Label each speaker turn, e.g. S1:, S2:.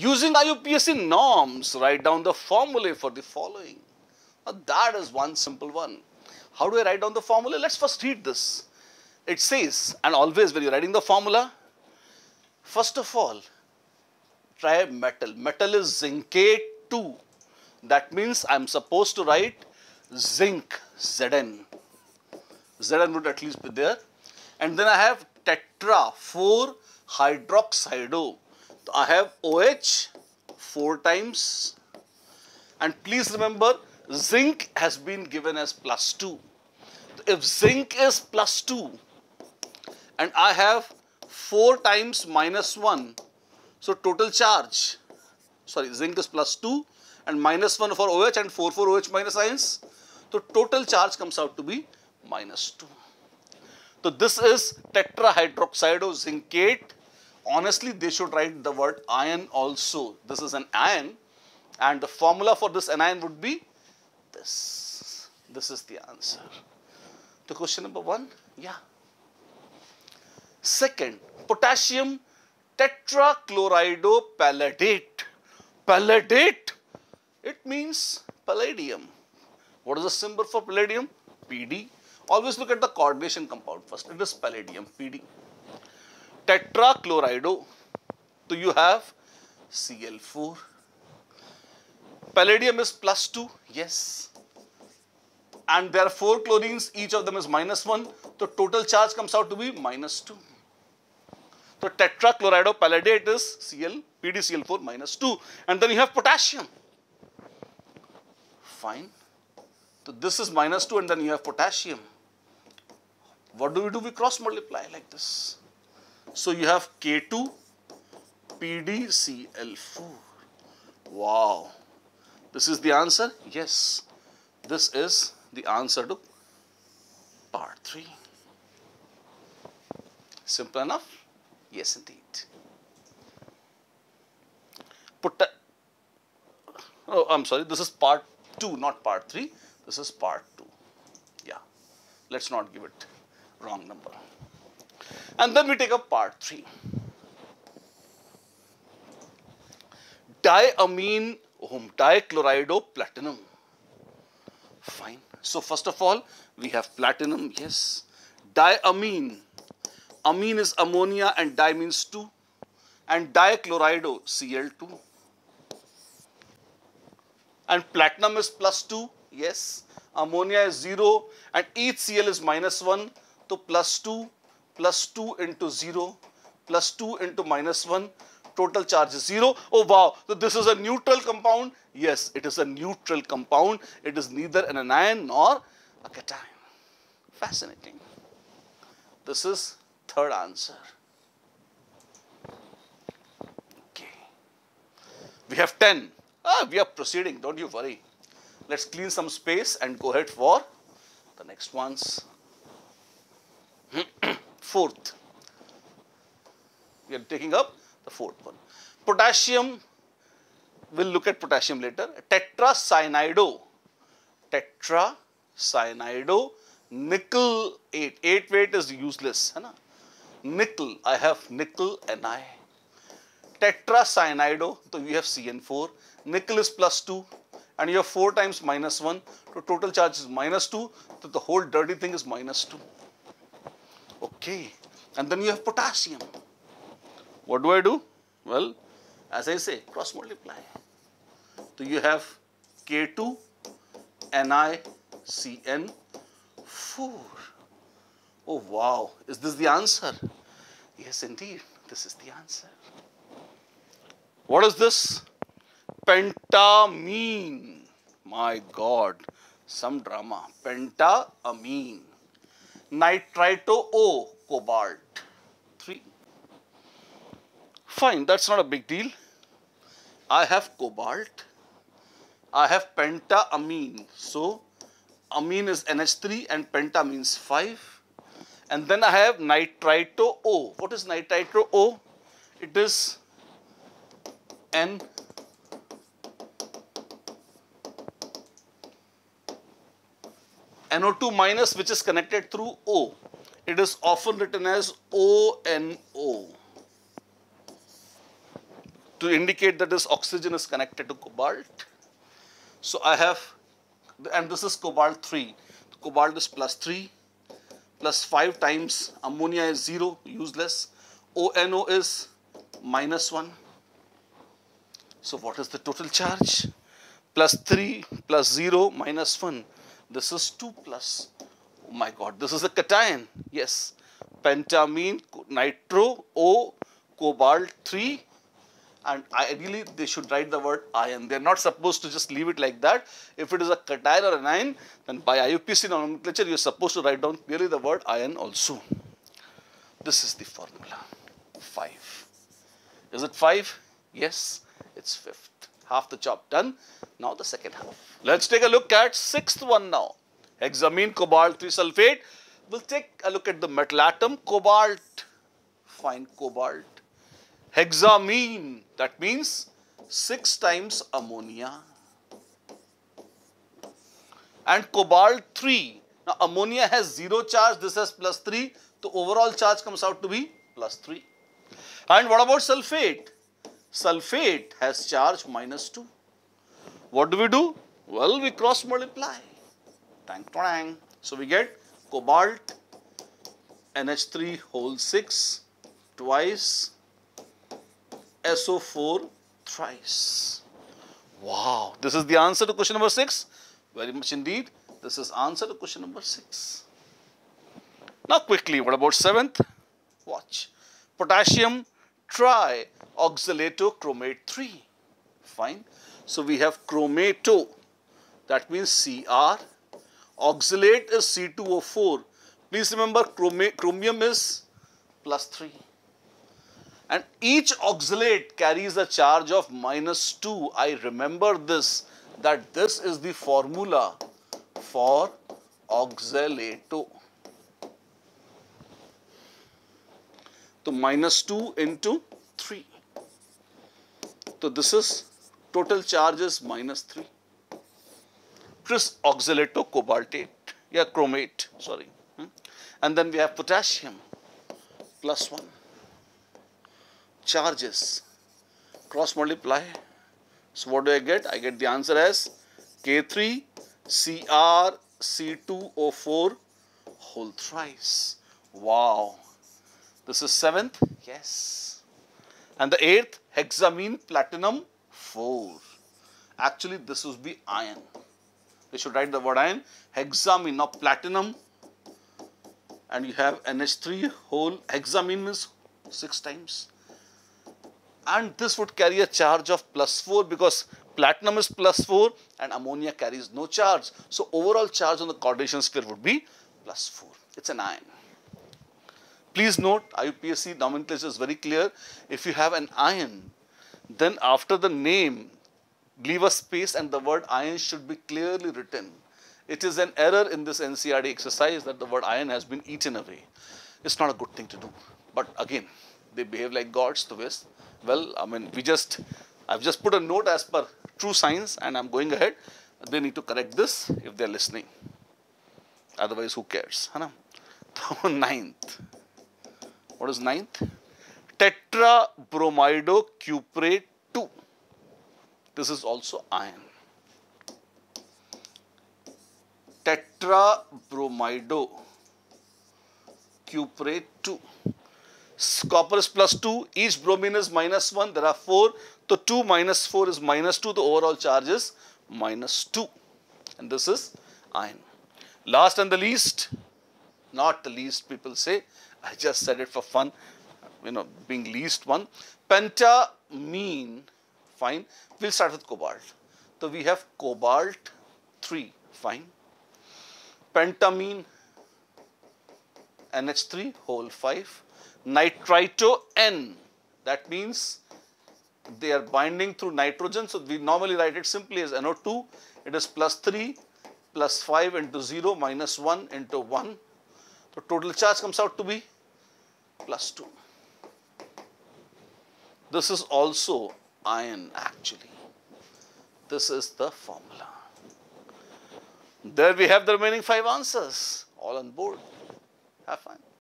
S1: Using IUPAC norms, write down the formulae for the following. Now that is one simple one. How do I write down the formula? Let's first read this. It says, and always when you're writing the formula, first of all, try metal. Metal is zincate 2. That means I'm supposed to write zinc, Zn. Zn would at least be there. And then I have tetra, 4 hydroxido. So I have OH 4 times. And please remember, zinc has been given as +2. If zinc is +2 and I have 4 times -1, so total charge, sorry, zinc is +2 and -1 for OH and 4 for OH minus ions. So total charge comes out to be -2. So this is tetrahydroxidozincate. Honestly, they should write the word ion also. This is an ion and the formula for this anion would be this. This is the answer. To question number 1, yeah. Second, potassium tetrachloridopalladate. Palladate, it means palladium. What is the symbol for palladium? Pd. Always look at the coordination compound first. It is palladium, Pd. Tetrachlorido, so you have Cl4. Palladium is +2, yes. And there are 4 chlorines, each of them is -1. So total charge comes out to be -2. So tetrachloridopalladate is PdCl4 -2. And then you have potassium. Fine. So this is -2 and then you have potassium. What do? We cross multiply like this. So you have K2 PdCl4. Wow. This is the answer? Yes. This is the answer to part 3. Simple enough? Yes, indeed. Oh, I'm sorry. This is part 2, not part 3. This is part 2. Yeah. Let's not give it wrong number. And then we take up part 3. Diamminedichloridoplatinum. Fine. So first of all, we have platinum, yes. Diammine. Amine is ammonia and di means 2. And dichlorido, Cl2. And platinum is +2, yes. Ammonia is 0 and each Cl is -1. So +2 into 0 +2 into -1. Total charge is 0. Oh wow, so this is a neutral compound. Yes, it is a neutral compound. It is neither an anion nor a cation. Fascinating. This is third answer. Okay. We have 10. We are proceeding, don't you worry. Let's clean some space and go ahead for the next ones. Fourth. We are taking up the fourth one. Potassium, we'll look at potassium later. Tetracyanidonikelate. 8 weight is useless. Hai na? Nickel, I have nickel Ni. Tetracyanido, so we have Cn4. Nickel is +2 and you have 4 times -1. So total charge is -2. So the whole dirty thing is -2. Okay. And then you have potassium. What do? Well, as I say, cross multiply. So you have K2 NiCN4. Oh wow, is this the answer? Yes, indeed, this is the answer. What is this? Pentaamminenitrito. My God, some drama. Pentaamminenitrito-O-cobalt. 3. Fine, that's not a big deal. I have cobalt. I have pentaamine. So, amine is NH3 and penta means 5. And then I have nitrito-O. What is nitrito-O? It is N. NO2 minus, which is connected through O. It is often written as ONO. to indicate that this oxygen is connected to cobalt. So I have, and this is cobalt 3. Cobalt is plus 3, plus 5 times ammonia is 0, useless. ONO is minus 1. So what is the total charge? Plus 3 plus 0 minus 1. This is 2 plus. Oh my God, this is a cation. Yes. Pentaamminenitrito-O-cobalt 3. And ideally, they should write the word ion. They are not supposed to just leave it like that. If it is a cation or an ion, then by IUPAC nomenclature, you are supposed to write down clearly the word ion also. This is the formula. 5. Is it 5? Yes, it's 5th. Half the job done. Now the second half. Let's take a look at 6th one now. Hexaamminecobalt 3 sulphate. We'll take a look at the metal atom. Cobalt. Fine, cobalt. Hexaamine, that means 6 times ammonia. And cobalt 3. Now ammonia has 0 charge, this has plus 3. The overall charge comes out to be plus 3. And what about sulphate? Sulphate has charge minus 2. What do? Well, we cross multiply. Tang, tang. So we get cobalt NH3 whole 6 twice, SO4 thrice. Wow, this is the answer to question number 6. Very much indeed. This is answer to question number 6. Now quickly, what about 7th? Watch. Potassium trioxalato chromate 3. Fine. So we have chromato, that means Cr. Oxalate is C2O4. Please remember chromium is plus 3. And each oxalate carries a charge of minus 2. I remember this, that this is the formula for oxalato. So minus 2 into 3. So this is total charge is minus 3. This oxalato-cobaltate, yeah, chromate, sorry. And then we have potassium, plus 1. Charges, cross multiply. So what do I get? I get the answer as K3 Cr C2O4 whole thrice. Wow. This is 7th? Yes. And the 8th, Hexaammineplatinum 4. Actually, this would be iron. We should write the word iron. Hexaamine, now platinum. And you have NH3 whole. Hexaamine means 6 times. And this would carry a charge of plus 4 because platinum is plus 4 and ammonia carries no charge. So overall charge on the coordination sphere would be plus 4. It's an ion. Please note, IUPAC nomenclature is very clear. If you have an ion, then after the name, leave a space and the word ion should be clearly written. It is an error in this NCERT exercise that the word ion has been eaten away. It's not a good thing to do. But again, they behave like gods to us. Well, I mean, I've just put a note as per true science and I'm going ahead. They need to correct this if they're listening. Otherwise, who cares? So, 9th. What is 9th? Tetrabromidocuprate 2. This is also iron. Tetrabromidocuprate 2. Copper is plus 2. Each bromine is minus 1. There are 4. So 2 minus 4 is minus 2. The overall charge is minus 2. And this is iron. Last and the least, not the least people say, I just said it for fun, being least one. Pentaamine, fine. We'll start with cobalt. So we have cobalt 3, fine. Pentaamine NH3 whole 5. Nitrito-N, that means they are binding through nitrogen. So we normally write it simply as NO2. It is plus 3 plus 5 into 0 minus 1 into 1. So total charge comes out to be plus 2. This is also iron actually. This is the formula. There we have the remaining 5 answers. All on board. Have fun.